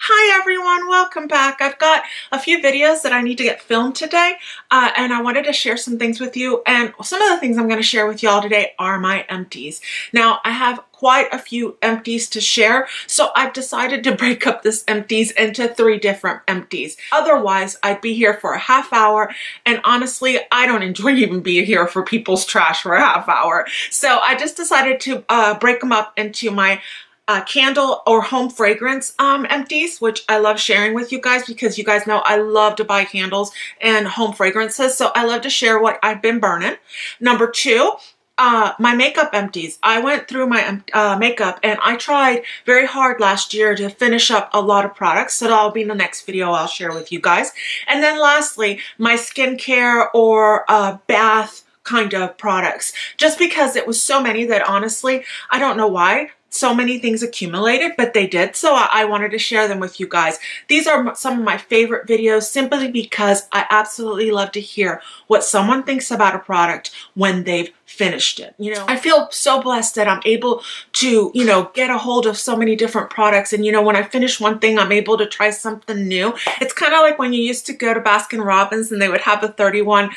Hi everyone, welcome back. I've got a few videos that I need to get filmed today and I wanted to share some things with you, and some of the things I'm going to share with y'all today are my empties. Now I have quite a few empties to share, so I've decided to break up this empties into 3 different empties. Otherwise I'd be here for a half hour, and honestly I don't enjoy even being here for people's trash for a half hour. So I just decided to break them up into my candle or home fragrance empties, which I love sharing with you guys because you guys know I love to buy candles and home fragrances, so I love to share what I've been burning. Number 2, my makeup empties. I went through my makeup and I tried very hard last year to finish up a lot of products, so that'll be in the next video I'll share with you guys. And then lastly, my skincare or bath kind of products, just because it was so many that honestly I don't know why so many things accumulated, but they did, so I wanted to share them with you guys. These are some of my favorite videos simply because I absolutely love to hear what someone thinks about a product when they've finished it. You know, I feel so blessed that I'm able to, you know, get a hold of so many different products, and you know, when I finish one thing I'm able to try something new. It's kind of like when you used to go to Baskin Robbins and they would have the 31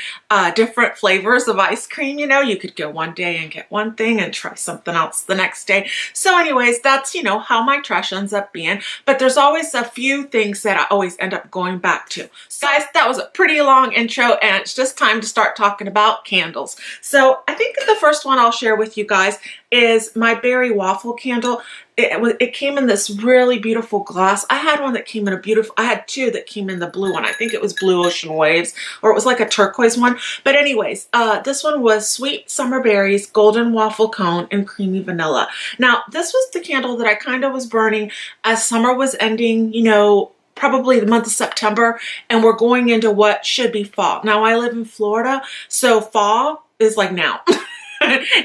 different flavors of ice cream. You know, you could go one day and get one thing and try something else the next day. So anyways, that's, you know, how my trash ends up being, but there's always a few things that I always end up going back to. So guys, that was a pretty long intro, and it's just time to start talking about candles. So I think the first one I'll share with you guys is my berry waffle candle. It came in this really beautiful glass. I had one that came in a beautiful, I had 2 that came in the blue one. I think it was Blue Ocean Waves, or it was like a turquoise one. But anyways, this one was sweet summer berries, golden waffle cone, and creamy vanilla. Now, this was the candle that I kind of was burning as summer was ending, you know, probably the month of September, and we're going into what should be fall. Now, I live in Florida, so fall is like now.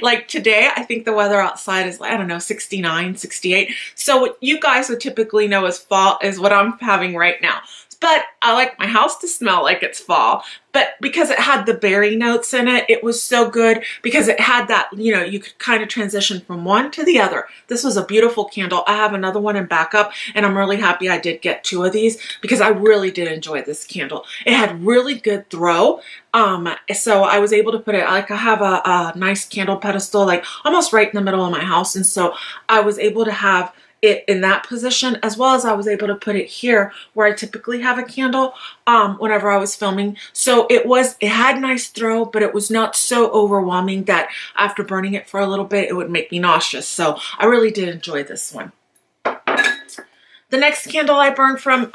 Like today, I think the weather outside is, I don't know, 69, 68. So what you guys would typically know as fall is what I'm having right now. But I like my house to smell like it's fall. But because it had the berry notes in it, it was so good because it had that, you know, you could kind of transition from one to the other. This was a beautiful candle. I have another one in backup, and I'm really happy I did get 2 of these because I really did enjoy this candle. It had really good throw. So I was able to put it, like I have a nice candle pedestal, like almost right in the middle of my house. And so I was able to have it in that position, as well as I was able to put it here where I typically have a candle whenever I was filming. So it had nice throw, but it was not so overwhelming that after burning it for a little bit it would make me nauseous. So I really did enjoy this one. The next candle I burned from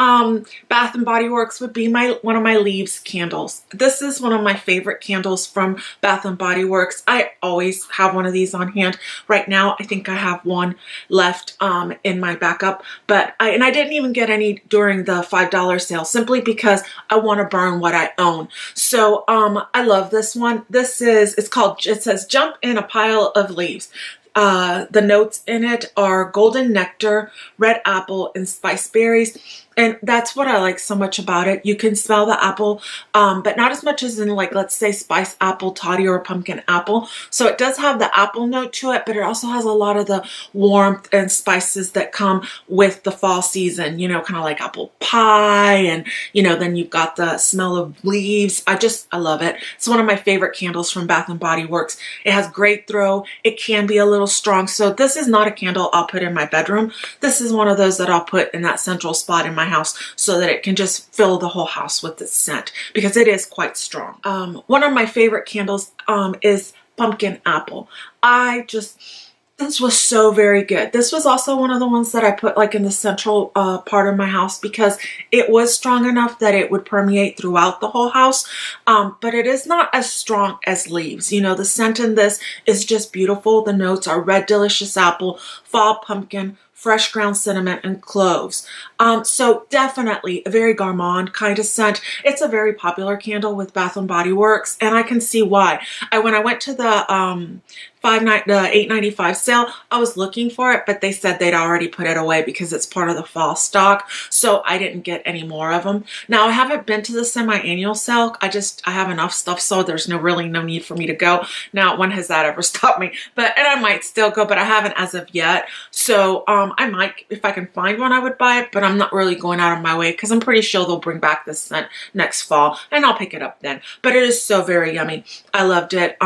Bath and Body Works would be one of my leaves candles. This is one of my favorite candles from Bath and Body Works. I always have one of these on hand. Right now, I think I have one left in my backup, but I didn't even get any during the $5 sale simply because I want to burn what I own. So I love this one. It says Jump in a Pile of Leaves. The notes in it are golden nectar, red apple, and spice berries. And that's what I like so much about it. You can smell the apple, but not as much as in, like, let's say spice apple toddy or pumpkin apple. So it does have the apple note to it, but it also has a lot of the warmth and spices that come with the fall season, you know, kind of like apple pie. And, you know, then you've got the smell of leaves. I love it. It's one of my favorite candles from Bath and Body Works. It has great throw. It can be a little strong. So this is not a candle I'll put in my bedroom. This is one of those that I'll put in that central spot in my house so that it can just fill the whole house with its scent because it is quite strong. One of my favorite candles is pumpkin apple. This was so very good. This was also one of the ones that I put like in the central part of my house because it was strong enough that it would permeate throughout the whole house. But it is not as strong as leaves. You know, the scent in this is just beautiful. The notes are red delicious apple, fall pumpkin, fresh ground cinnamon, and cloves. So definitely a very gourmand kind of scent. It's a very popular candle with Bath and Body Works, and I can see why. When I went to the $8.95 sale. I was looking for it, but they said they'd already put it away because it's part of the fall stock, so I didn't get any more of them. Now, I haven't been to the semi-annual sale. I have enough stuff, so there's really no need for me to go. Now, when has that ever stopped me? And I might still go, but I haven't as of yet. So I might, if I can find one, I would buy it, but I'm not really going out of my way because I'm pretty sure they'll bring back this scent next fall, and I'll pick it up then. But it is so very yummy. I loved it.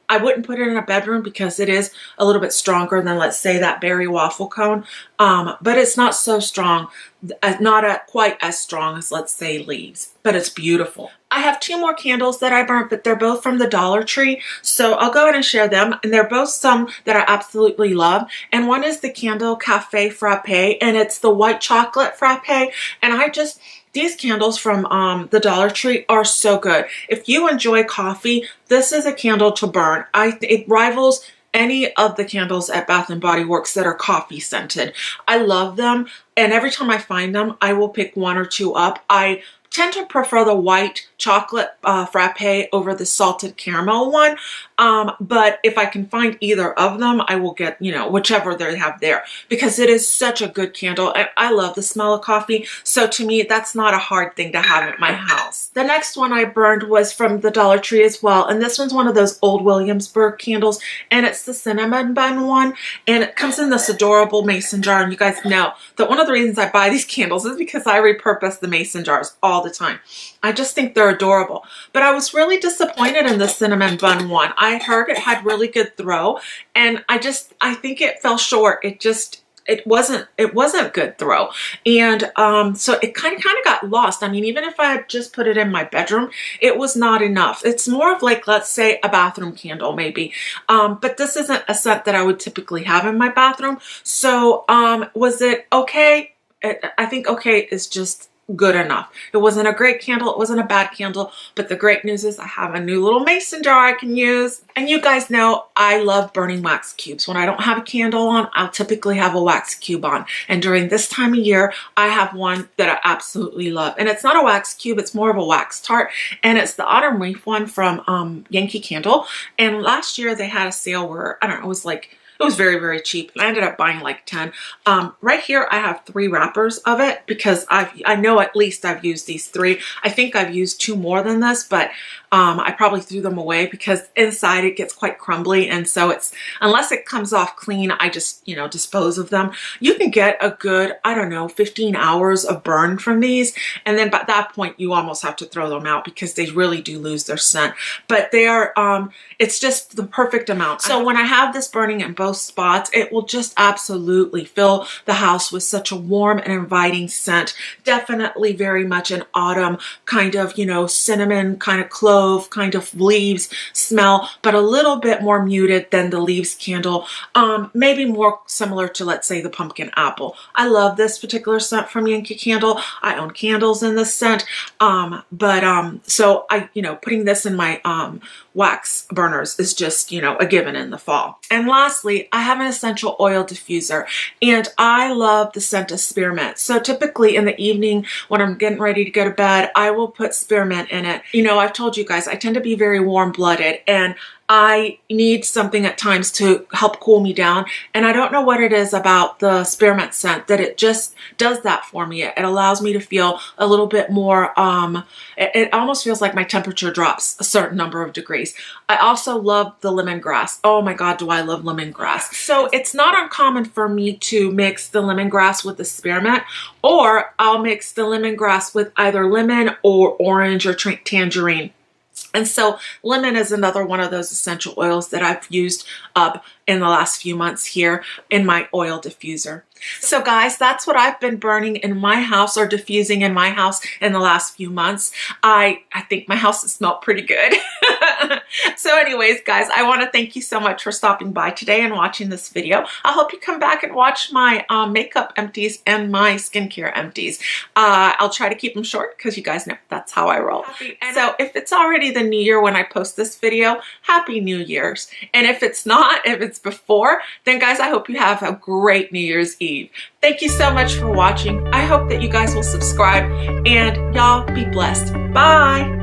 I wouldn't put it in a bedroom because it is a little bit stronger than, let's say, that berry waffle cone. But it's not so strong, not quite as strong as, let's say, leaves, but it's beautiful. I have 2 more candles that I burnt, but they're both from the Dollar Tree. So I'll go ahead and share them. And they're both some that I absolutely love. And one is the candle Café Frappe, and it's the white chocolate frappe. And these candles from the Dollar Tree are so good. If you enjoy coffee, this is a candle to burn. It rivals any of the candles at Bath & Body Works that are coffee scented. I love them, and every time I find them, I will pick 1 or 2 up. I tend to prefer the white chocolate frappe over the salted caramel one. But if I can find either of them, I will get, whichever they have there, because it is such a good candle. I love the smell of coffee. So to me, that's not a hard thing to have at my house. The next one I burned was from the Dollar Tree as well. And this one's one of those old Williamsburg candles, and it's the cinnamon bun one. And it comes in this adorable mason jar. And you guys know that one of the reasons I buy these candles is because I repurpose the mason jars all the time. I just think they're adorable. But I was really disappointed in the cinnamon bun one. I heard it had really good throw, and I think it fell short. It wasn't good throw. And so it kind of got lost. I mean, even if I had just put it in my bedroom, it was not enough. It's more of like, let's say, a bathroom candle maybe. But this isn't a scent that I would typically have in my bathroom. So was it okay? I think okay is just good enough. It wasn't a great candle. It wasn't a bad candle. But the great news is I have a new little mason jar I can use. And you guys know I love burning wax cubes. When I don't have a candle on, I'll typically have a wax cube on. And during this time of year, I have one that I absolutely love. And it's not a wax cube. It's more of a wax tart. And it's the Autumn Wreath one from Yankee Candle. And last year they had a sale where, I don't know, it was very, very cheap. I ended up buying like 10. Right here, I have 3 wrappers of it because I know at least I've used these 3. I think I've used 2 more than this, but I probably threw them away because inside it gets quite crumbly. And so unless it comes off clean, I just, dispose of them. You can get a good, 15 hours of burn from these. And then by that point, you almost have to throw them out because they really do lose their scent. But they are, it's just the perfect amount. So when I have this burning in both spots, it will just absolutely fill the house with such a warm and inviting scent. Definitely very much an autumn kind of, cinnamon, kind of clove, kind of leaves smell, but a little bit more muted than the leaves candle. Maybe more similar to, let's say, the pumpkin apple. I love this particular scent from Yankee Candle. I own candles in this scent. So putting this in my wax burners is just, a given in the fall. And lastly, I have an essential oil diffuser, and I love the scent of spearmint. So typically in the evening when I'm getting ready to go to bed, I will put spearmint in it. I've told you guys, I tend to be very warm-blooded, and I need something at times to help cool me down. And I don't know what it is about the spearmint scent that it just does that for me. It allows me to feel a little bit more, it almost feels like my temperature drops a certain number of degrees. I also love the lemongrass. Oh my God, do I love lemongrass. So it's not uncommon for me to mix the lemongrass with the spearmint, or I'll mix the lemongrass with either lemon or orange or tangerine. And so lemon is another one of those essential oils that I've used up in the last few months here in my oil diffuser. So guys, that's what I've been burning in my house, or diffusing in my house in the last few months. I think my house has smelled pretty good. So anyways, guys, I want to thank you so much for stopping by today and watching this video. I hope you come back and watch my makeup empties and my skincare empties. I'll try to keep them short because you guys know that's how I roll. So if it's already the new year when I post this video, Happy New Year's. And if it's not, if it's before, then guys, I hope you have a great New Year's Eve. Thank you so much for watching. I hope that you guys will subscribe, and y'all be blessed. Bye.